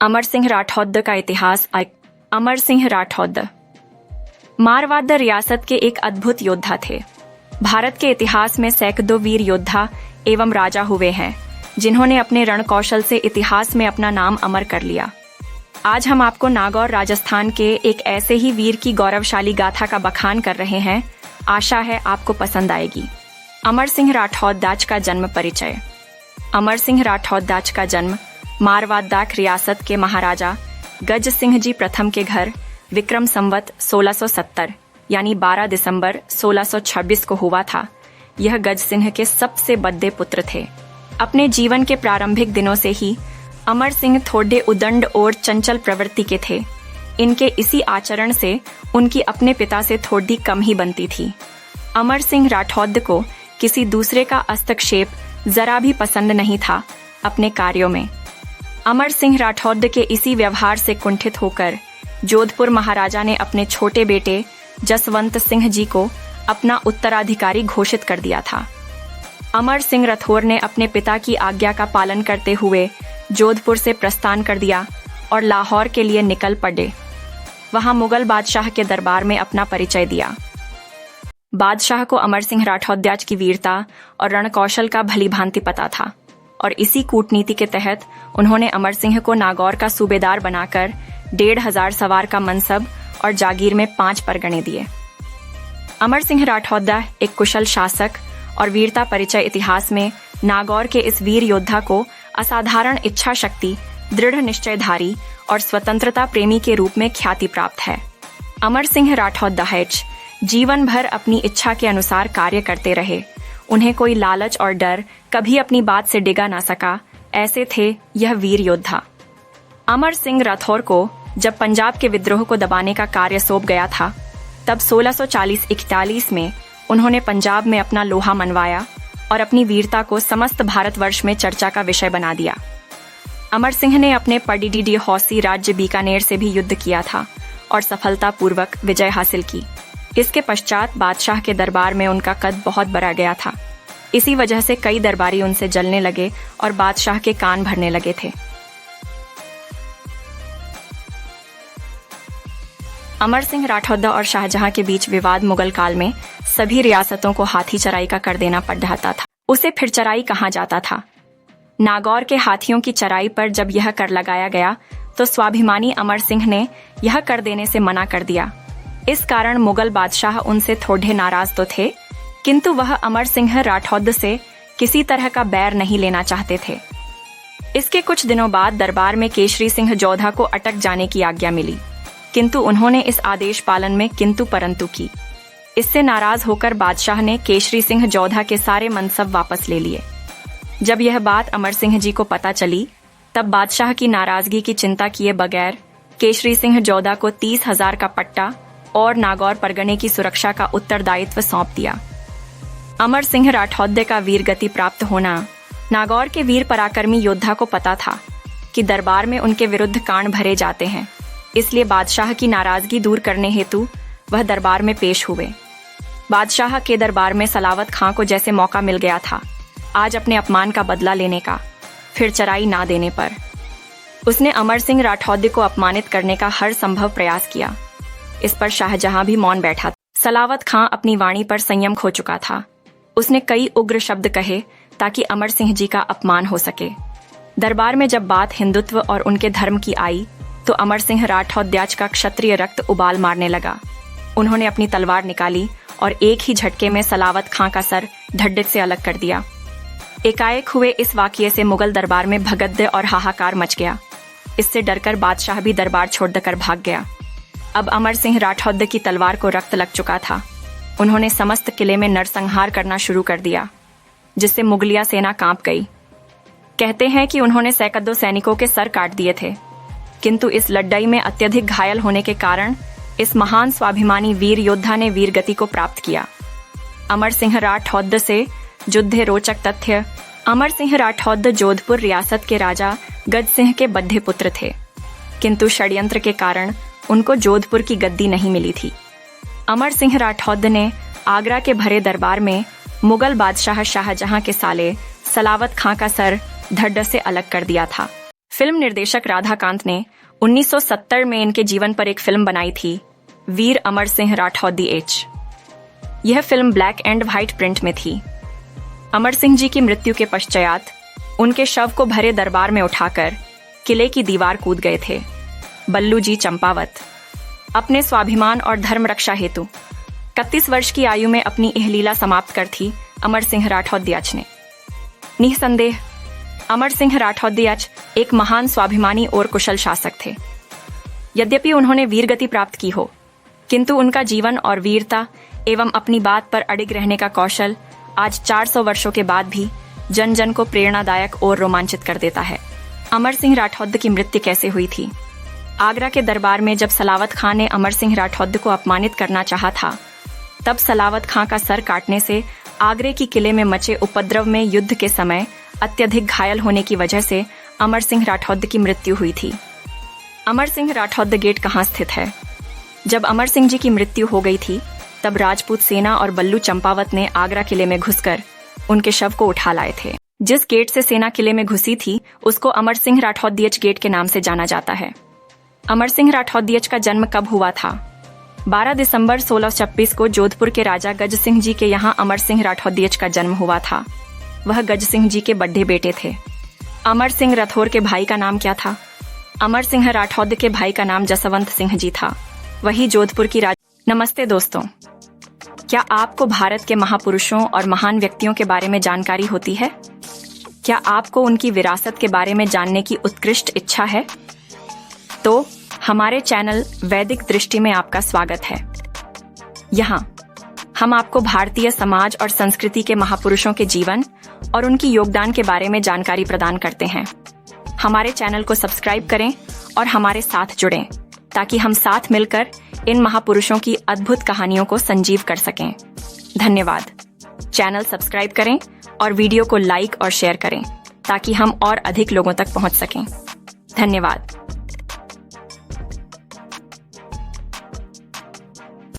अमर सिंह राठौड़ का इतिहास। अमर सिंह राठौड़ मारवाड़ रियासत के एक अद्भुत योद्धा थे। भारत के इतिहास में सैकड़ों वीर योद्धा एवं राजा हुए हैं जिन्होंने अपने रण कौशल से इतिहास में अपना नाम अमर कर लिया। आज हम आपको नागौर राजस्थान के एक ऐसे ही वीर की गौरवशाली गाथा का बखान कर रहे हैं। आशा है आपको पसंद आएगी। अमर सिंह राठौड़ का जन्म परिचय। अमर सिंह राठौड़ का जन्म मारवाड़ रियासत के महाराजा गज सिंह जी प्रथम के घर विक्रम संवत 1670 यानी 12 दिसंबर 1626 को हुआ था। यह गज सिंह के सबसे बड़े पुत्र थे। अपने जीवन के प्रारंभिक दिनों से ही अमर सिंह थोड़े उदंड और चंचल प्रवृत्ति के थे। इनके इसी आचरण से उनकी अपने पिता से थोड़ी कम ही बनती थी। अमर सिंह राठौड़ को किसी दूसरे का हस्तक्षेप जरा भी पसंद नहीं था अपने कार्यों में। अमर सिंह राठौड़ के इसी व्यवहार से कुंठित होकर जोधपुर महाराजा ने अपने छोटे बेटे जसवंत सिंह जी को अपना उत्तराधिकारी घोषित कर दिया था। अमर सिंह राठौड़ ने अपने पिता की आज्ञा का पालन करते हुए जोधपुर से प्रस्थान कर दिया और लाहौर के लिए निकल पड़े। वहां मुगल बादशाह के दरबार में अपना परिचय दिया। बादशाह को अमर सिंह राठौड़ की वीरता और रणकौशल का भली भांति पता था और इसी कूटनीति के तहत उन्होंने अमर सिंह को नागौर का सूबेदार बनाकर 1500 सवार का मनसब और जागीर में 5 परगणे दिए। अमर सिंह राठौड़ एक कुशल शासक और वीरता परिचय इतिहास में नागौर के इस वीर योद्धा को असाधारण इच्छा शक्ति, दृढ़ निश्चयधारी और स्वतंत्रता प्रेमी के रूप में ख्याति प्राप्त है। अमर सिंह राठौड़ जीवन भर अपनी इच्छा के अनुसार कार्य करते रहे। उन्हें कोई लालच और डर कभी अपनी बात से डिगा ना सका। ऐसे थे यह वीर योद्धा। अमर सिंह राठौड़ को जब पंजाब के विद्रोह को दबाने का कार्य सौंप गया था, तब 1640-41 में उन्होंने पंजाब में अपना लोहा मनवाया और अपनी वीरता को समस्त भारतवर्ष में चर्चा का विषय बना दिया। अमर सिंह ने अपने पडिडी हौसी राज्य बीकानेर से भी युद्ध किया था और सफलतापूर्वक विजय हासिल की। इसके पश्चात बादशाह के दरबार में उनका कद बहुत बढ़ा गया था। इसी वजह से कई दरबारी उनसे जलने लगे और बादशाह के कान भरने लगे थे। अमर सिंह राठौड़ और शाहजहां के बीच विवाद मुगल काल में सभी रियासतों को हाथी चराई का कर देना पड़ जाता था। उसे फिर चराई कहा जाता था। नागौर के हाथियों की चराई पर जब यह कर लगाया गया तो स्वाभिमानी अमर सिंह ने यह कर देने से मना कर दिया। इस कारण मुगल बादशाह उनसे थोड़े नाराज तो थे, किंतु वह अमर सिंह राठौड़ से किसी तरह का बैर नहीं लेना चाहते थे। इसके कुछ दिनों बाद दरबार में केशरी सिंह जोधा को अटक जाने की आज्ञा मिली, किंतु उन्होंने इस आदेश पालन में किंतु परंतु की। इससे नाराज होकर बादशाह ने केशरी सिंह जोधा के सारे मनसब वापस ले लिए। जब यह बात अमर सिंह जी को पता चली, तब बादशाह की नाराजगी की चिंता किए बगैर केशरी सिंह जोधा को 30,000 का पट्टा और नागौर परगने की सुरक्षा का उत्तरदायित्व सौंप दिया। अमर सिंह राठौड़ का वीर गति प्राप्त होना नागौर के वीर पराक्रमी योद्धा को पता था कि दरबार में उनके विरुद्ध कांड भरे जाते हैं। इसलिए बादशाह की नाराजगी दूर करने हेतु वह दरबार में पेश हुए। बादशाह के दरबार में सलावत खां को जैसे मौका मिल गया था आज अपने अपमान का बदला लेने का, फिर चराई ना देने पर उसने अमर सिंह राठौड़ को अपमानित करने का हर संभव प्रयास किया। इस पर शाहजहां भी मौन बैठा था। सलावत खां अपनी वाणी पर संयम खो चुका था। उसने कई उग्र शब्द कहे ताकि अमर सिंह जी का अपमान हो सके। दरबार में जब बात हिंदुत्व और उनके धर्म की आई तो अमर सिंह राठौड़ का क्षत्रिय रक्त उबाल मारने लगा। उन्होंने अपनी तलवार निकाली और एक ही झटके में सलावत खां का सर धड्डित से अलग कर दिया। एकाएक हुए इस वाकये से मुगल दरबार में भगदड़ और हाहाकार मच गया। इससे डरकर बादशाह भी दरबार छोड़कर भाग गया। अब अमर सिंह राठौड़ की तलवार को रक्त लग चुका था। उन्होंने समस्त किले में नरसंहार करना शुरू कर दिया, जिससे मुगलिया सेना कांप गई। कहते हैं कि उन्होंने सैकड़ों सैनिकों के सर काट दिए थे, किंतु इस लड़ाई में अत्यधिक घायल होने के कारण इस महान स्वाभिमानी वीर योद्धा ने वीर गति को प्राप्त किया। अमर सिंह राठौड़ से जुद्धे रोचक तथ्य। अमर सिंह राठौड़ जोधपुर रियासत के राजा गज सिंह के बद्धे पुत्र थे, किंतु षड्यंत्र के कारण उनको जोधपुर की गद्दी नहीं मिली थी। अमर सिंह राठौड़ ने आगरा के भरे दरबार में मुगल बादशाह शाहजहां के साले सलावत खां का सर धड़ से अलग कर दिया था। फिल्म निर्देशक राधाकांत ने 1970 में इनके जीवन पर एक फिल्म बनाई थी, वीर अमर सिंह राठौर दी एच। यह film black and white print में थी। अमर सिंह जी की मृत्यु के पश्चात उनके शव को भरे दरबार में उठाकर किले की दीवार कूद गए थे बल्लू जी चंपावत। अपने स्वाभिमान और धर्म रक्षा हेतु 31 वर्ष की आयु में अपनी यह लीला समाप्त कर थी अमर सिंह राठौर दियाच ने। निसंदेह अमर सिंह राठौर दियाच एक महान स्वाभिमानी और कुशल शासक थे। यद्यपि उन्होंने वीरगति प्राप्त की हो, किंतु उनका जीवन और वीरता एवं अपनी बात पर अडिग रहने का कौशल आज 400 वर्षों के बाद भी जन जन को प्रेरणादायक और रोमांचित कर देता है। अमर सिंह राठौर की मृत्यु कैसे हुई थी? आगरा के दरबार में जब सलावत खां ने अमर सिंह राठौर को अपमानित करना चाहा था, तब सलावत खां का सर काटने से आगरे की किले में मचे उपद्रव में युद्ध के समय अत्यधिक घायल होने की वजह से अमर सिंह राठौर की मृत्यु हुई थी। अमर सिंह राठौर गेट कहाँ स्थित है? जब अमर सिंह जी की मृत्यु हो गई थी, तब राजपूत सेना और बल्लू चंपावत ने आगरा किले में घुसकर उनके शव को उठा लाए थे। जिस गेट से सेना किले में घुसी थी, उसको अमर सिंह राठौर दियच गेट के नाम से जाना जाता है। अमर सिंह राठौर दियच का जन्म कब हुआ था? 12 दिसंबर 1626 को जोधपुर के राजा गज सिंह जी के यहाँ अमर सिंह राठौर दियच का जन्म हुआ था। वह गज सिंह जी के बड़े बेटे थे। अमर सिंह राठौर के भाई का नाम क्या था? अमर सिंह राठौर के भाई का नाम जसवंत सिंह जी था, वही जोधपुर की नमस्ते दोस्तों, क्या आपको भारत के महापुरुषों और महान व्यक्तियों के बारे में जानकारी होती है? क्या आपको उनकी विरासत के बारे में जानने की उत्कृष्ट इच्छा है? तो हमारे चैनल वैदिक दृष्टि में आपका स्वागत है। यहाँ हम आपको भारतीय समाज और संस्कृति के महापुरुषों के जीवन और उनकी योगदान के बारे में जानकारी प्रदान करते हैं। हमारे चैनल को सब्सक्राइब करें और हमारे साथ जुड़ें, ताकि हम साथ मिलकर इन महापुरुषों की अद्भुत कहानियों को संजीव कर सकें। धन्यवाद। चैनल सब्सक्राइब करें और वीडियो को लाइक और शेयर करें, ताकि हम और अधिक लोगों तक पहुंच सकें। धन्यवाद।